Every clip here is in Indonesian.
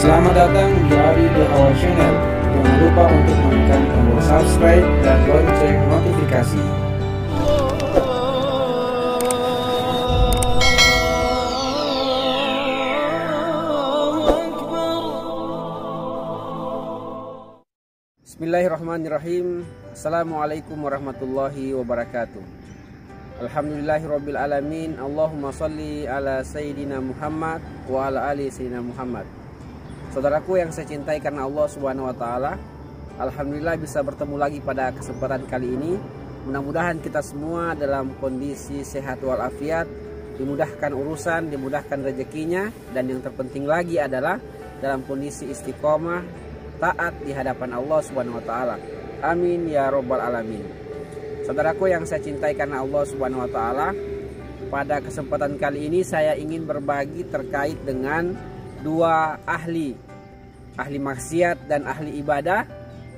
Selamat datang di Adi The Our Channel. Jangan lupa untuk menekan tombol subscribe dan lonceng notifikasi. Bismillahirrahmanirrahim. Assalamualaikum warahmatullahi wabarakatuh. Alhamdulillahirabbil alamin. Allahumma shalli ala sayyidina Muhammad wa ala ali sayyidina Muhammad. Saudaraku yang saya cintai karena Allah Subhanahu wa taala, alhamdulillah bisa bertemu lagi pada kesempatan kali ini. Mudah-mudahan kita semua dalam kondisi sehat walafiat, dimudahkan urusan, dimudahkan rezekinya, dan yang terpenting lagi adalah dalam kondisi istiqomah, taat di hadapan Allah Subhanahu wa taala. Amin ya rabbal alamin. Saudaraku yang saya cintai karena Allah Subhanahu wa taala, pada kesempatan kali ini saya ingin berbagi terkait dengan dua ahli maksiat dan ahli ibadah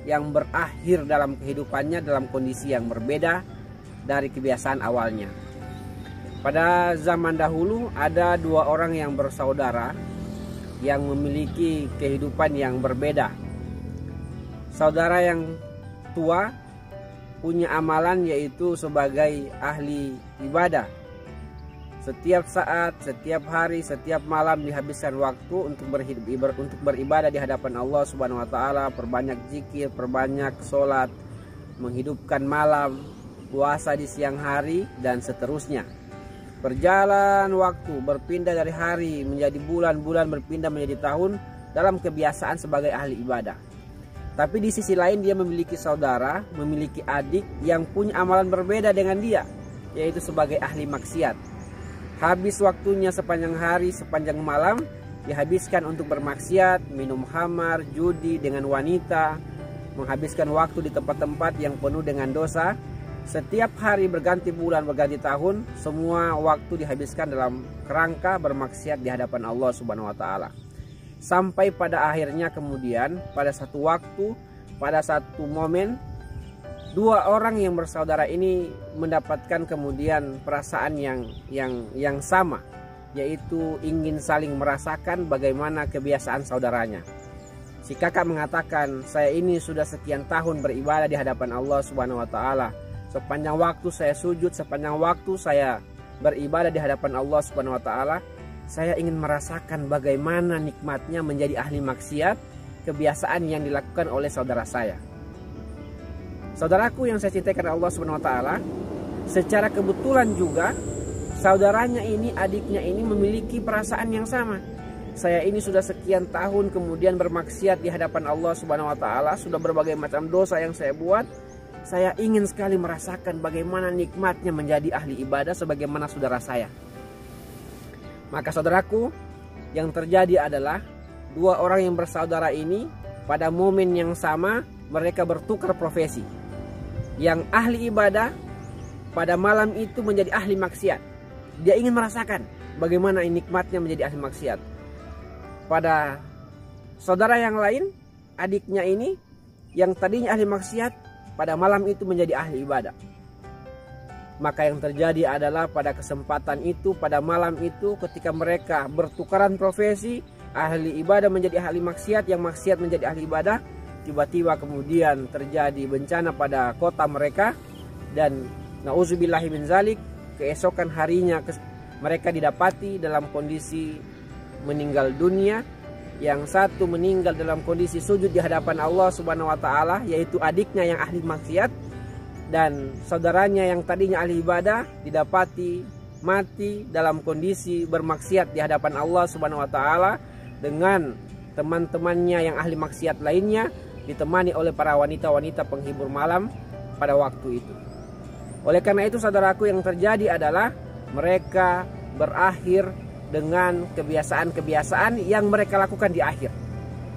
yang berakhir dalam kehidupannya dalam kondisi yang berbeda dari kebiasaan awalnya. Pada zaman dahulu ada dua orang yang bersaudara yang memiliki kehidupan yang berbeda. Saudara yang tua punya amalan yaitu sebagai ahli ibadah. Setiap saat, setiap hari, setiap malam dihabiskan waktu untuk beribadah di hadapan Allah Subhanahu wa taala, perbanyak zikir, perbanyak sholat, menghidupkan malam, puasa di siang hari, dan seterusnya. Berjalan waktu, berpindah dari hari menjadi bulan, berpindah menjadi tahun dalam kebiasaan sebagai ahli ibadah. Tapi di sisi lain dia memiliki saudara, memiliki adik yang punya amalan berbeda dengan dia, yaitu sebagai ahli maksiat. Habis waktunya sepanjang hari, sepanjang malam dihabiskan untuk bermaksiat, minum khamar, judi dengan wanita, menghabiskan waktu di tempat-tempat yang penuh dengan dosa. Setiap hari berganti bulan, berganti tahun, semua waktu dihabiskan dalam kerangka bermaksiat di hadapan Allah Subhanahu wa taala. Sampai pada akhirnya kemudian pada satu waktu, pada satu momen, dua orang yang bersaudara ini mendapatkan kemudian perasaan yang sama, yaitu ingin saling merasakan bagaimana kebiasaan saudaranya. Si kakak mengatakan, saya ini sudah sekian tahun beribadah di hadapan Allah Subhanahu wa taala. Sepanjang waktu saya sujud, sepanjang waktu saya beribadah di hadapan Allah Subhanahu wa taala, saya ingin merasakan bagaimana nikmatnya menjadi ahli maksiat, kebiasaan yang dilakukan oleh saudara saya. Saudaraku yang saya cintai karena Allah Subhanahu wa taala, secara kebetulan juga saudaranya ini, adiknya ini memiliki perasaan yang sama. Saya ini sudah sekian tahun kemudian bermaksiat di hadapan Allah Subhanahu wa taala, sudah berbagai macam dosa yang saya buat. Saya ingin sekali merasakan bagaimana nikmatnya menjadi ahli ibadah sebagaimana saudara saya. Maka saudaraku, yang terjadi adalah dua orang yang bersaudara ini pada momen yang sama mereka bertukar profesi. Yang ahli ibadah pada malam itu menjadi ahli maksiat. Dia ingin merasakan bagaimana nikmatnya menjadi ahli maksiat. Pada saudara yang lain, adiknya ini yang tadinya ahli maksiat, pada malam itu menjadi ahli ibadah. Maka yang terjadi adalah pada kesempatan itu, pada malam itu, ketika mereka bertukaran profesi, ahli ibadah menjadi ahli maksiat, yang maksiat menjadi ahli ibadah, tiba-tiba kemudian terjadi bencana pada kota mereka, dan na'udzubillahi min zalik, keesokan harinya mereka didapati dalam kondisi meninggal dunia. Yang satu meninggal dalam kondisi sujud di hadapan Allah Subhanahu wa taala, yaitu adiknya yang ahli maksiat, dan saudaranya yang tadinya ahli ibadah didapati mati dalam kondisi bermaksiat di hadapan Allah Subhanahu wa taala dengan teman-temannya yang ahli maksiat lainnya, ditemani oleh para wanita-wanita penghibur malam pada waktu itu. Oleh karena itu saudaraku, yang terjadi adalah mereka berakhir dengan kebiasaan-kebiasaan yang mereka lakukan di akhir.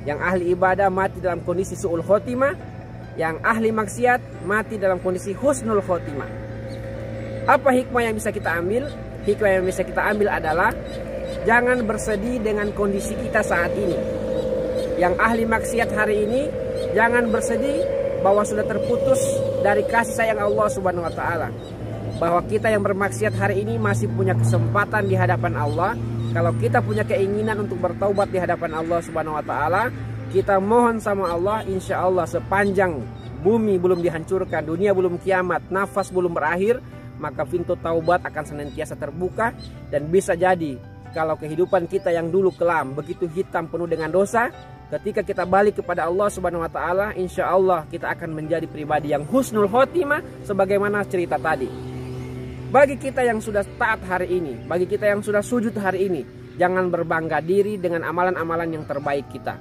Yang ahli ibadah mati dalam kondisi su'ul khotimah, yang ahli maksiat mati dalam kondisi husnul khotimah. Apa hikmah yang bisa kita ambil? Hikmah yang bisa kita ambil adalah jangan bersedih dengan kondisi kita saat ini. Yang ahli maksiat hari ini jangan bersedih bahwa sudah terputus dari kasih sayang Allah Subhanahu wa taala. Bahwa kita yang bermaksiat hari ini masih punya kesempatan di hadapan Allah, Kalau kita punya keinginan untuk bertaubat di hadapan Allah Subhanahu wa taala, kita mohon sama Allah, insya Allah sepanjang bumi belum dihancurkan, dunia belum kiamat, nafas belum berakhir, maka pintu taubat akan senantiasa terbuka. Dan bisa jadi kalau kehidupan kita yang dulu kelam, begitu hitam penuh dengan dosa, ketika kita balik kepada Allah Subhanahu wa taala, insya Allah kita akan menjadi pribadi yang husnul khotimah sebagaimana cerita tadi. Bagi kita yang sudah taat hari ini, bagi kita yang sudah sujud hari ini, jangan berbangga diri dengan amalan-amalan yang terbaik kita.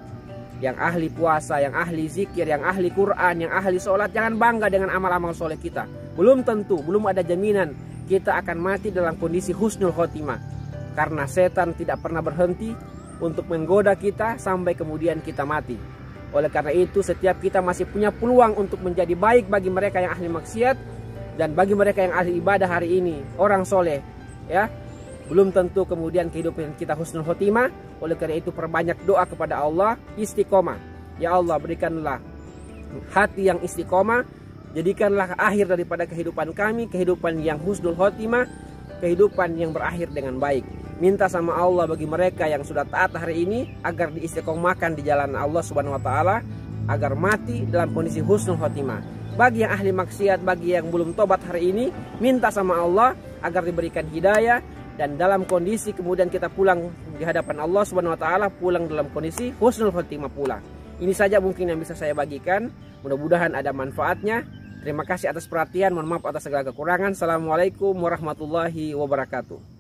Yang ahli puasa, yang ahli zikir, yang ahli Quran, yang ahli sholat, jangan bangga dengan amal-amal soleh kita. Belum tentu, belum ada jaminan kita akan mati dalam kondisi husnul khotimah. Karena setan tidak pernah berhenti untuk menggoda kita sampai kemudian kita mati. Oleh karena itu, setiap kita masih punya peluang untuk menjadi baik bagi mereka yang ahli maksiat, dan bagi mereka yang ahli ibadah hari ini, orang soleh, ya, belum tentu kemudian kehidupan kita husnul khotimah. Oleh karena itu perbanyak doa kepada Allah, istiqomah. Ya Allah, berikanlah hati yang istiqomah, jadikanlah akhir daripada kehidupan kami kehidupan yang husnul khotimah, kehidupan yang berakhir dengan baik. Minta sama Allah bagi mereka yang sudah taat hari ini agar diistiqomahkan di jalan Allah Subhanahu wa taala, agar mati dalam kondisi husnul khotimah. Bagi yang ahli maksiat, bagi yang belum tobat hari ini, minta sama Allah agar diberikan hidayah, dan dalam kondisi kemudian kita pulang di hadapan Allah Subhanahu wa taala, pulang dalam kondisi husnul khotimah pula. Ini saja mungkin yang bisa saya bagikan. Mudah-mudahan ada manfaatnya. Terima kasih atas perhatian, mohon maaf atas segala kekurangan. Assalamualaikum warahmatullahi wabarakatuh.